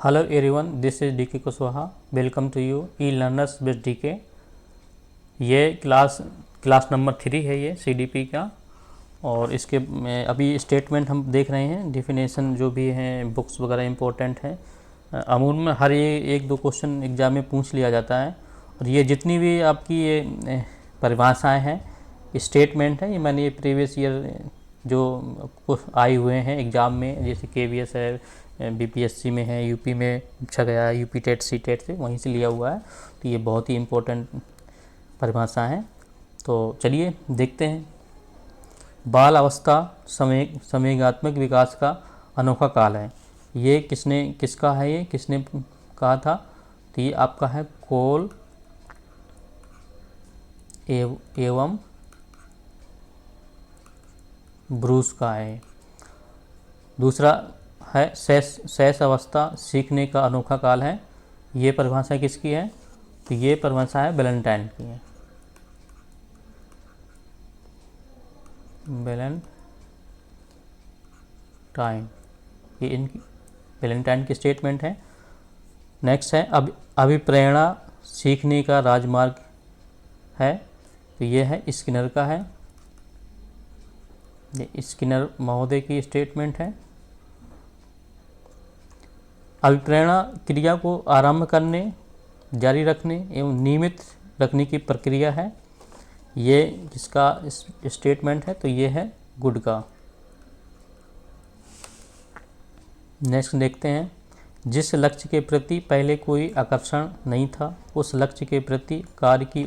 Hello everyone, this is DK Kushwaha. Welcome to you e-learners with DK. ये class number 3 है ये CDP का। और इसके में अभी स्टेटमेंट हम देख रहे हैं, डिफिनेशन जो भी हैं, बुक्स वगैरह इंपॉर्टेंट है। अमूमन में हर एक दो क्वेश्चन एग्जाम में पूछ लिया जाता है। और ये जितनी भी आपकी ये परिभाषाएं हैं, स्टेटमेंट है, ये मैंने ये प्रीवियस ईयर जो आए हुए हैं एग्ज़ाम में, जैसे KVS है, BPSC में है, यूपी में पूछा गया है, यूपी टेट सी टेट से वहीं से लिया हुआ है। तो ये बहुत ही इम्पोर्टेंट परिभाषा है। तो चलिए देखते हैं। बाल अवस्था संवेगात्मक विकास का अनोखा काल है। ये किसका है, ये किसने कहा था? तो ये आपका है कोल एवं ब्रूस का है। दूसरा है शैश अवस्था सीखने का अनोखा काल है। ये परिभाषा किसकी है? तो ये परिभाषा है वैलेंटाइन की है। वैलेंटाइन, ये इनकी वैलेंटाइन की स्टेटमेंट है। नेक्स्ट है अभिप्रेरणा सीखने का राजमार्ग है। तो ये है स्किनर का है, ये स्किनर महोदय की स्टेटमेंट है। अभिप्रेरणा क्रिया को आरंभ करने, जारी रखने एवं नियमित रखने की प्रक्रिया है। ये किसका स्टेटमेंट है? तो ये है गुड का। नेक्स्ट देखते हैं। जिस लक्ष्य के प्रति पहले कोई आकर्षण नहीं था, उस लक्ष्य के प्रति कार्य की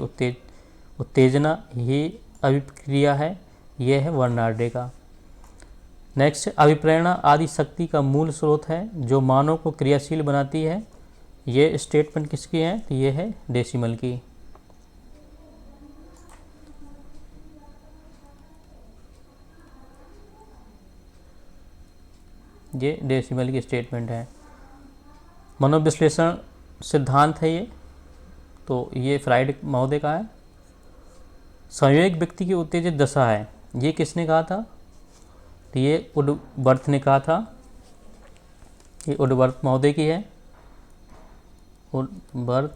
उत्तेजना ही अभिक्रिया है। यह है बर्नार्डे का। नेक्स्ट, अभिप्रेरणा आदि शक्ति का मूल स्रोत है जो मानव को क्रियाशील बनाती है। ये स्टेटमेंट किसकी है? तो ये है डेसिमल की। ये डेसिमल की स्टेटमेंट है। मनोविश्लेषण सिद्धांत है ये, तो ये फ्राइड महोदय का है। संवेग व्यक्ति की उत्तेजित दशा है। ये किसने कहा था? तो ये वुडवर्थ ने कहा था। ये वुडवर्थ महोदय की है, वुडवर्थ।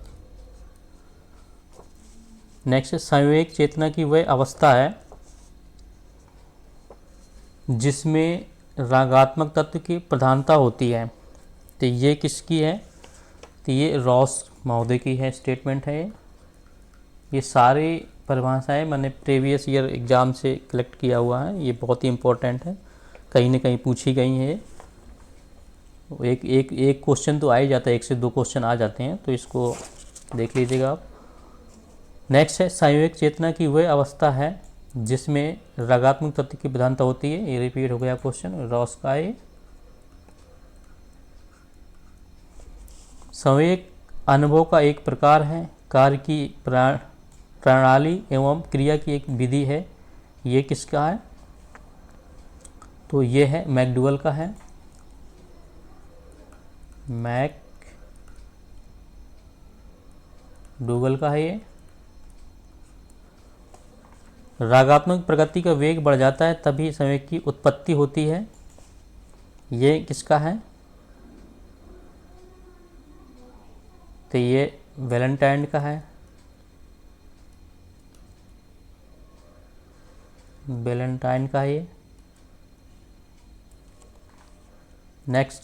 नेक्स्ट, संवेग चेतना की वह अवस्था है जिसमें रागात्मक तत्व की प्रधानता होती है। तो ये किसकी है? तो ये रॉस महोदय की है, स्टेटमेंट है। ये सारी परिभाषाएं मैंने प्रीवियस ईयर एग्ज़ाम से कलेक्ट किया हुआ है। ये बहुत ही इम्पोर्टेंट है, कहीं ना कहीं पूछी गई है। एक क्वेश्चन तो आ ही जाता है, 1 से 2 क्वेश्चन आ जाते हैं, तो इसको देख लीजिएगा आप। नेक्स्ट है संवेग चेतना की वह अवस्था है जिसमें रागात्मक तत्व की प्रधानता होती है। ये रिपीट हो गया क्वेश्चन, रॉस का है। संवेग अनुभव का एक प्रकार है, कार्य की प्रणाली एवं क्रिया की एक विधि है। ये किसका है? तो ये है मैकडूगल का है, मैकडूगल का है ये। रागात्मक प्रगति का वेग बढ़ जाता है तभी संवेग की उत्पत्ति होती है। ये किसका है? तो ये वैलेंटाइन का है, वैलेंटाइन का है ये। नेक्स्ट,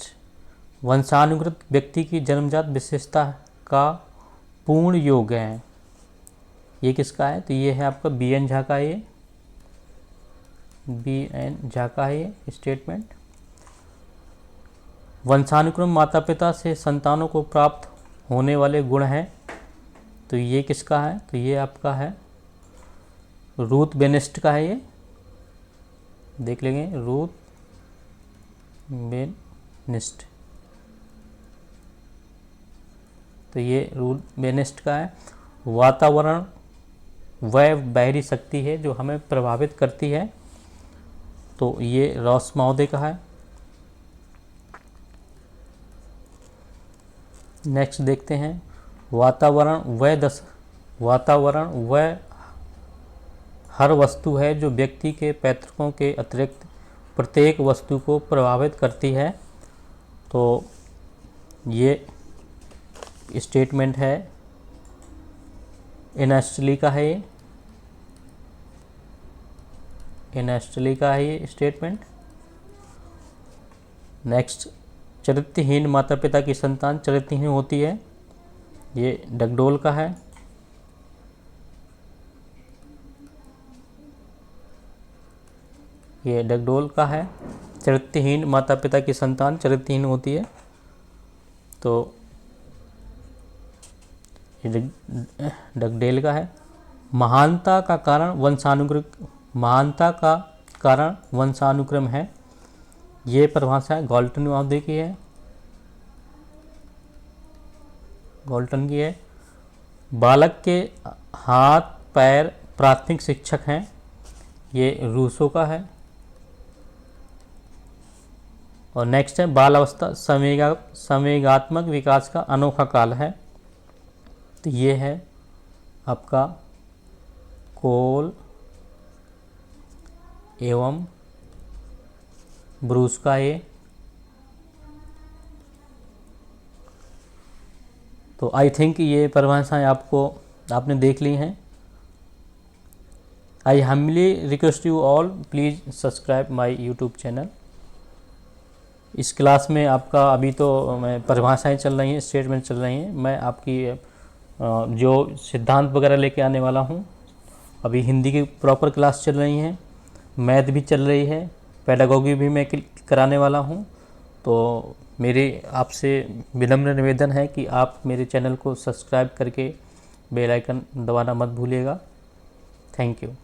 वंशानुगत व्यक्ति की जन्मजात विशेषता का पूर्ण योग है। ये किसका है? तो ये है आपका BN झा का, ये BN झा का है ये स्टेटमेंट। वंशानुक्रम माता पिता से संतानों को प्राप्त होने वाले गुण हैं। तो ये किसका है? तो ये आपका है रूथ बेनिस्ट का है। ये देख लेंगे, रूथ बेनिस्ट। तो ये रूथ बेनिस्ट का है। वातावरण वह बाहरी शक्ति है जो हमें प्रभावित करती है। तो ये रॉस महोदय का है। नेक्स्ट देखते हैं। वातावरण वह हर वस्तु है जो व्यक्ति के पैतृकों के अतिरिक्त प्रत्येक वस्तु को प्रभावित करती है। तो ये स्टेटमेंट है, एनास्टली का है, ये एनास्टली का है ये स्टेटमेंट। नेक्स्ट, चरित्रहीन माता पिता की संतान चरित्रहीन होती है, ये डगडोल का है। ये डगडोल का है, चरित्रहीन माता पिता की संतान चरित्रहीन होती है। तो ये डगडेल का है। महानता का कारण वंशानुक्रम है, ये परिभाषा गॉल्टन महोदय की है, गॉल्टन की है। बालक के हाथ पैर प्राथमिक शिक्षक हैं, ये रूसो का है। और नेक्स्ट है, बाल अवस्था संवेगात्मक विकास का अनोखा काल है, तो ये है आपका कोल एवं ब्रूस का ये। तो आई थिंक ये परिभाषाएं आपने देख ली हैं। I humbly request you all please subscribe my YouTube channel. इस क्लास में आपका अभी तो परिभाषाएं चल रही हैं, स्टेटमेंट चल रही हैं, मैं आपकी जो सिद्धांत वगैरह लेके आने वाला हूँ। अभी हिंदी की प्रॉपर क्लास चल रही हैं, मैथ भी चल रही है, पेडागोगी भी मैं कराने वाला हूँ। तो मेरी आपसे विनम्र निवेदन है कि आप मेरे चैनल को सब्सक्राइब करके बेल आइकन दबाना मत भूलिएगा। Thank you.